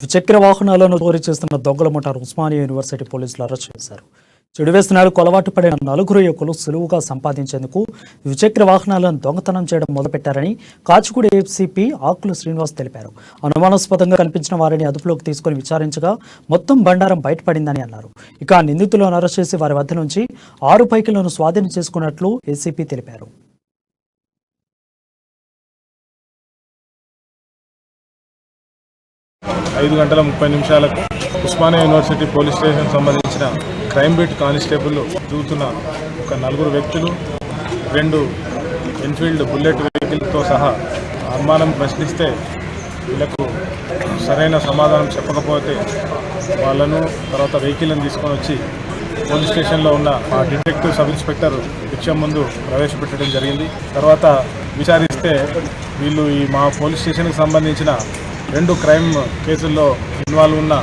ద్విచక్ర వాహనాలను చోరీ చేస్తున్న దొంగల ముఠాను ఉస్మానియా యూనివర్సిటీ పోలీసులు అరెస్ట్ చేశారు. చెడు వ్యసనాలకు అలవాటు పడిన నలుగురు యువకులు సులువుగా సంపాదించేందుకు ద్విచక్ర వాహనాలను దొంగతనం చేయడం మొదలుపెట్టారని కాచిగూడ ఏసీపీ ఆకుల శ్రీనివాస్ తెలిపారు. అనుమానాస్పదంగా కనిపించిన వారిని అదుపులోకి తీసుకుని విచారించగా మొత్తం బండారం బయటపడిందని అన్నారు. ఇక నిందితులను అరెస్ట్ చేసి వారి వద్ద నుంచి 6 బైకులను స్వాధీనం చేసుకున్నట్లు ఏసీపీ తెలిపారు. 5:30 ఉస్మానియా యూనివర్సిటీ పోలీస్ స్టేషన్ సంబంధించిన క్రైమ్ బీట్ కానిస్టేబుల్ చూస్తున్న ఒక 4 వ్యక్తులు 2 ఎన్ఫీల్డ్ బుల్లెట్ వెహికల్తో సహా అనుమానం ప్రశ్నిస్తే వీళ్ళకు సరైన సమాధానం చెప్పకపోతే వాళ్ళను తర్వాత వెహికల్ని తీసుకొని వచ్చి పోలీస్ స్టేషన్లో ఉన్న ఆ డిటెక్టివ్ సబ్ ఇన్స్పెక్టర్ భిక్షం ముందు ప్రవేశపెట్టడం జరిగింది. తర్వాత విచారిస్తే వీళ్ళు ఈ మా పోలీస్ స్టేషన్కి సంబంధించిన 2 క్రైమ్ కేసుల్లో ఇన్వాల్వ్ ఉన్న